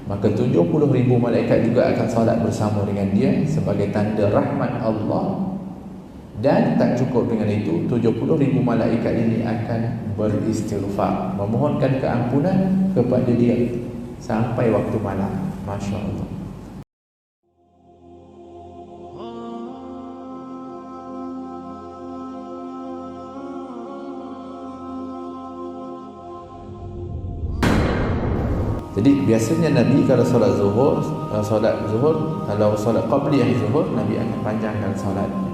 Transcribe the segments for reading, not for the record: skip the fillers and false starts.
maka 70,000 malaikat juga akan solat bersama dengan dia sebagai tanda rahmat Allah. Dan tak cukup dengan itu, 70,000 malaikat ini akan beristighfar, memohonkan keampunan kepada dia sampai waktu malam. Masya Allah. Jadi biasanya Nabi kalau solat zuhur, kalau solat qabliyah zuhur, Nabi akan panjangkan solatnya.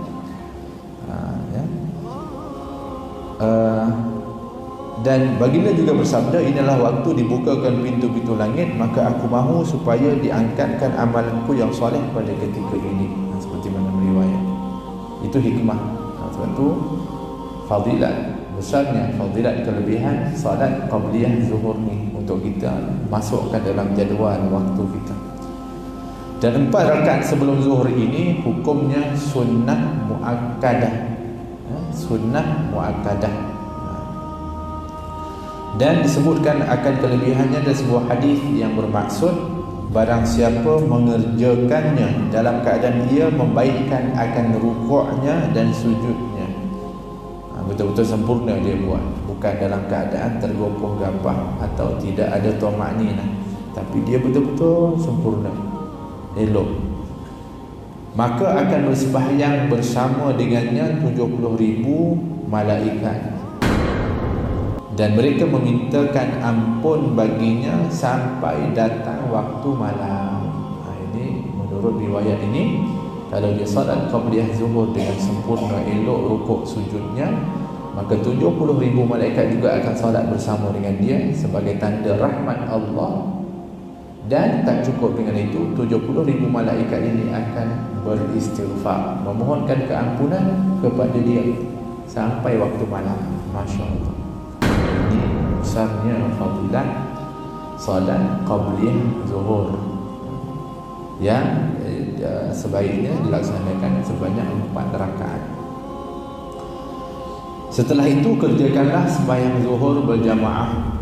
Dan baginda juga bersabda, inilah waktu dibukakan pintu-pintu langit, maka aku mahu supaya diangkatkan amalanku yang soleh pada ketika ini. Seperti mana riwayat. Itu hikmah. Sebab itu fadilat, besarnya fadilat, kelebihan solat qabliyah zuhur ni untuk kita masukkan dalam jadual waktu kita. Dan 4 rakaat sebelum zuhur ini hukumnya sunnah muakkadah. Sunnah muakkadah. Dan disebutkan akan kelebihannya dari sebuah hadis yang bermaksud barang siapa mengerjakannya dalam keadaan ia membaikkan akan rukuknya dan sujudnya, betul-betul sempurna dia buat, bukan dalam keadaan tergopoh gapah atau tidak ada tumakninah, tapi dia betul-betul sempurna, elok, maka akan bersembahyang bersama dengannya 70,000 malaikat, dan mereka memintakan ampun baginya sampai datang waktu malam. Ini menurut riwayat ini, kalau dia salat qabliyah zuhur dengan sempurna, elok rukuk sujudnya, maka 70,000 malaikat juga akan salat bersama dengan dia sebagai tanda rahmat Allah. Dan tak cukup dengan itu, 70,000 malaikat ini akan beristighfar, memohonkan keampunan kepada dia sampai waktu malam. Masya Allah. Ini besarnya fadilah salat qabliyah zuhur yang sebaiknya dilaksanakan sebanyak 4 rakaat. Setelah itu kerjakanlah sembahyang zuhur berjamaah.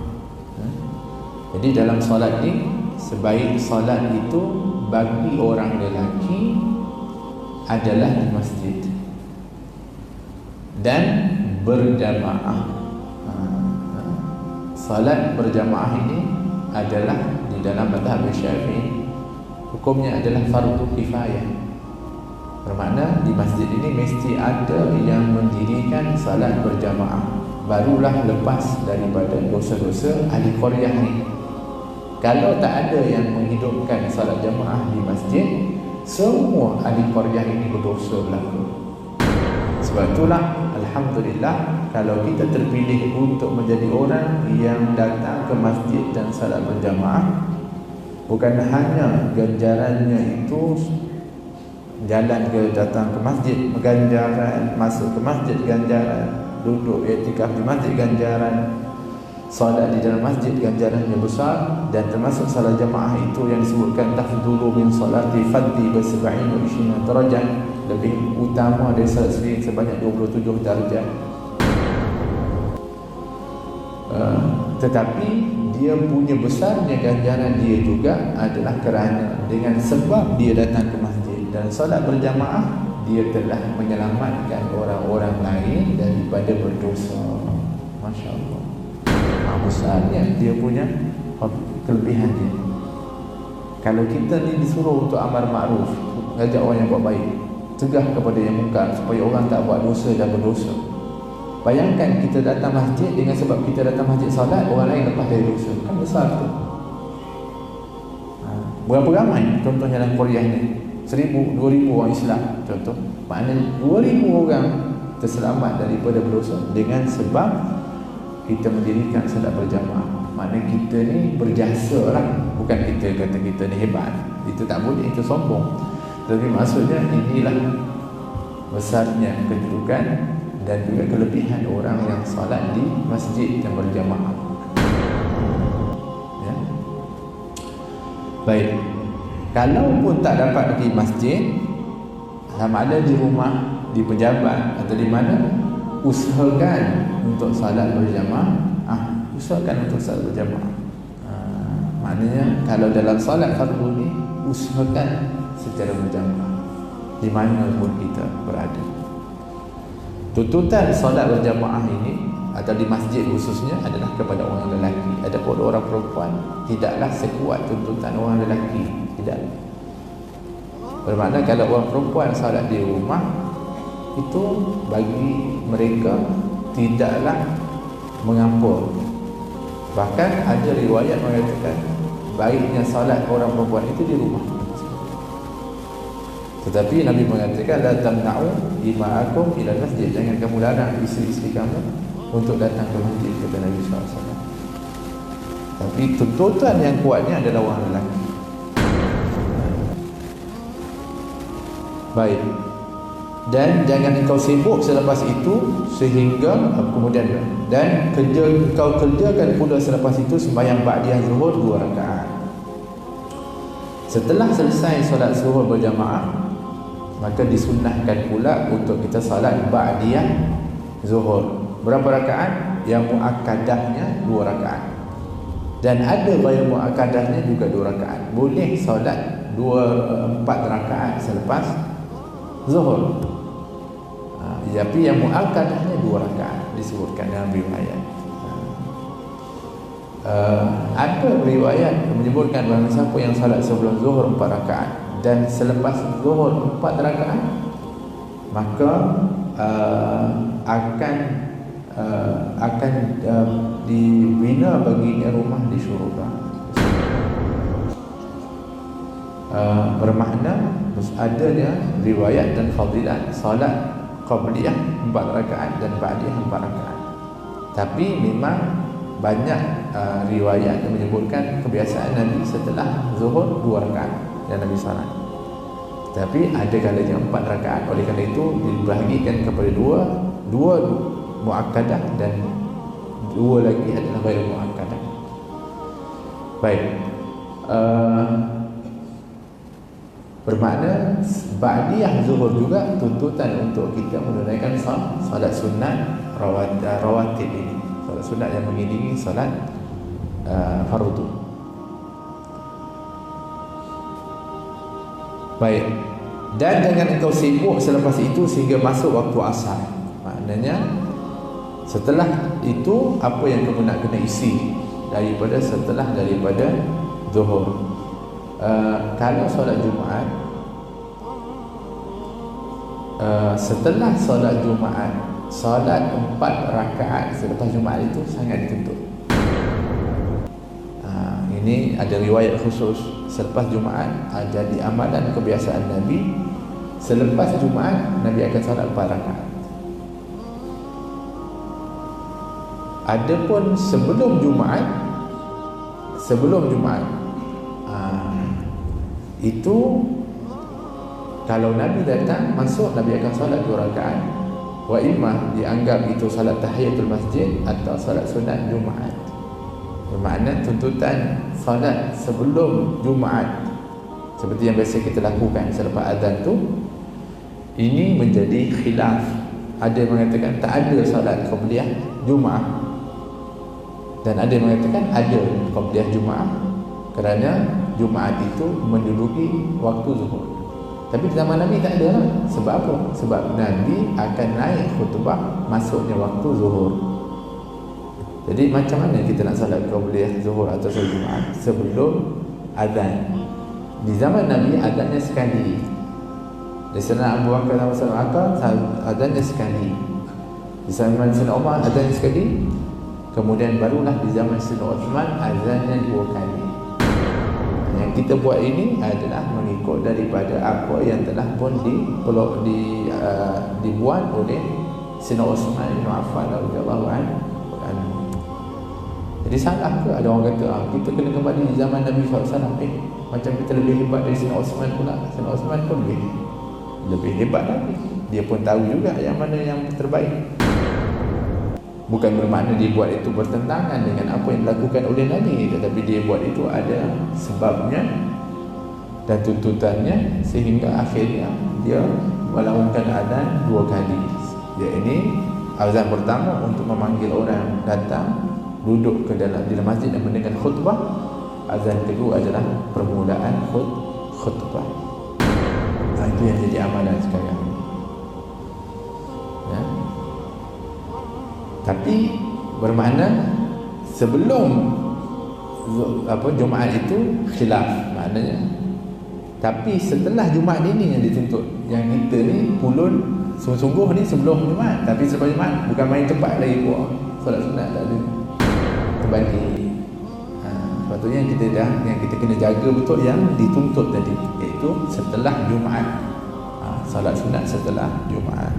Jadi dalam solat ni, sebaik solat itu bagi orang lelaki adalah di masjid dan berjamaah. Salat berjamaah ini adalah di dalam mazhab Syafi'i, hukumnya adalah fardu kifayah. Bermakna di masjid ini mesti ada yang mendirikan salat berjamaah, barulah lepas daripada dosa-dosa ahli qaryah ni. Kalau tak ada yang menghidupkan salat jamaah di masjid, semua ahli qaryah ini berdosa berlaku. Sebab itulah alhamdulillah kalau kita terpilih untuk menjadi orang yang datang ke masjid dan salat berjamaah, bukan hanya ganjarannya itu jalan ke datang ke masjid ganjaran, masuk ke masjid ganjaran, duduk i'tikaf di masjid ganjaran, salat di dalam masjid ganjarannya besar, dan termasuk salat jamaah itu yang disebutkan tafdulu min salati fadli bi-70 wa 20 darajat, lebih utama dari salat sendiri sebanyak 27 darjat. Tetapi dia punya besarnya ganjaran dia juga adalah kerana dengan sebab dia datang ke masjid dan salat berjamaah, dia telah menyelamatkan orang-orang lain daripada berdosa. Masya Allah. Besarnya dia punya kelebihan dia. Kalau kita ni disuruh untuk amar ma'ruf, ngajak orang yang buat baik, cegah kepada yang mungkar supaya orang tak buat dosa dan berdosa. Bayangkan kita datang masjid dengan sebab kita datang masjid salat, orang lain lepas dari dosa, kan besar tu. Berapa ramai contohnya dalam Korea ni, 1,000, 2,000 orang Islam contoh, maknanya 2,000 orang terselamat daripada berdosa dengan sebab kita mendirikan salat berjamaah. Maknanya kita ni berjasa lah. Bukan kita kata kita ni hebat, itu tak boleh, itu sombong. Tapi maksudnya inilah besarnya kedudukan dan juga kelebihan orang yang salat di masjid yang berjamaah. Ya. Baik, kalaupun tak dapat pergi masjid, sama ada di rumah, di pejabat atau di mana, usahakan untuk salat berjamaah. Usahakan untuk salat berjamaah. Maknanya kalau dalam solat fardu ni usahakan secara berjamaah di mana pun kita berada. Tuntutan solat berjamaah ini atau di masjid khususnya adalah kepada orang lelaki. Adapun orang perempuan tidaklah sekuat tuntutan orang lelaki. Tidak. Bermakna kalau orang perempuan solat di rumah, itu bagi mereka tidaklah mengampun. Bahkan ada riwayat mengatakan baiknya solat orang perempuan itu di rumah. Tetapi Nabi mengatakan la tamna'u ima'akum ila masjid, jangan kamu larang isteri-isteri kamu untuk datang ke masjid, kata Nabi SAW. Tapi tuntutan yang kuatnya adalah orang lelaki. Baik. Dan jangan engkau sibuk selepas itu sehingga kemudian dan kau kerjakan pula selepas itu sembahyang ba'diyah zuhur 2 rakaat. Setelah selesai solat zuhur berjamaah, maka disunnahkan pula untuk kita salat ba'diyah zuhur. Berapa rakaat? Yang muakkadahnya 2 rakaat. Dan ada yang muakkadahnya juga 2 rakaat. Boleh salat 4 rakaat selepas zuhur. Tapi yang muakkadahnya 2 rakaat disebutkan dalam riwayat. Ada riwayat menyebutkan bahawa siapa yang salat sebelum zuhur 4 rakaat dan selepas zuhur 4 rakaat, maka akan dibina baginya rumah di syurga. Bermakna adanya riwayat dan fadilat salat qabliyah 4 rakaat dan ba'diyah 4 rakaat. Tapi memang banyak riwayat yang menyebutkan kebiasaan Nabi setelah zuhur 2 rakaat dan Nabi salat. Tapi ada kalanya 4 rakaat. Oleh kerana itu dibahagikan kepada dua muakkadah dan 2 lagi adalah ghair muakkadah. Baik. Bermakna ba'diyah zuhur juga tuntutan untuk kita menunaikan salat sunat rawatib ini, salat sunat yang mengiringi salat fardu. Baik. Dan jangan engkau sibuk selepas itu sehingga masuk waktu asar. Maknanya setelah itu apa yang kamu nak kena isi daripada zuhur. Kalau solat Jumaat, setelah solat Jumaat, solat 4 rakaat selepas Jumaat itu sangat dituntut. Ini ada riwayat khusus. Selepas Jumaat ada di amalan kebiasaan Nabi, selepas Jumaat Nabi akan solat 4 rakaat. Adapun sebelum Jumaat, itu kalau Nabi datang masuk, Nabi akan solat 2 rakaat. Wa imma dianggap itu salat tahiyatul masjid atau salat sunat Jumaat. Bermakna tuntutan salat sebelum Jumaat seperti yang biasa kita lakukan selepas azan tu, ini menjadi khilaf. Ada yang mengatakan tak ada salat qabliyah Jumaat, dan ada yang mengatakan ada qabliyah Jumaat kerana Jumaat itu menduduki waktu zuhur. Tapi di zaman Nabi tak ada. Sebab apa? Sebab Nabi akan naik khutbah masuknya waktu zuhur. Jadi macam mana kita nak salat qabliyah zuhur atau salat Jumaat sebelum azan? Di zaman Nabi azannya sekali. Di sana Abu Bakar azannya sekali. Di zaman Sayyidina Umar azannya sekali. Kemudian barulah di zaman Sayyidina Uthman azannya 2 kali. Yang kita buat ini adalah mengikut daripada apa yang telah pun dibuat oleh Sayyidina Uthman bin Affan radhiyallahu anhu. Jadi salah ke ada orang kata kita kena kembali di zaman Nabi SAW? Macam kita lebih hebat dari Sayyidina Uthman pula. Sayyidina Uthman pun lebih hebat lagi. Dia pun tahu juga yang mana yang terbaik. Bukan bermakna dia buat itu bertentangan dengan apa yang dilakukan oleh Nabi, tetapi dia buat itu ada sebabnya dan tuntutannya, sehingga akhirnya dia melakukan azan 2 kali. Iaitu azan pertama untuk memanggil orang datang duduk ke dalam masjid dan mendengar khutbah. azan kedua adalah permulaan khutbah. Itu yang jadi amalan sekarang. Ya. Tapi bermakna sebelum Jumaat itu khilaf maknanya. Tapi setelah Jumaat ini yang dituntut. Yang kita ni pulun sungguh-sungguh ni sebelum Jumaat, tapi selepas Jumaat bukan main cepat lagi buat solat sunat, tak ada. Terbalik. Sepatutnya yang kita kena jaga betul yang dituntut tadi, iaitu setelah Jumaat. Solat sunat setelah Jumaat.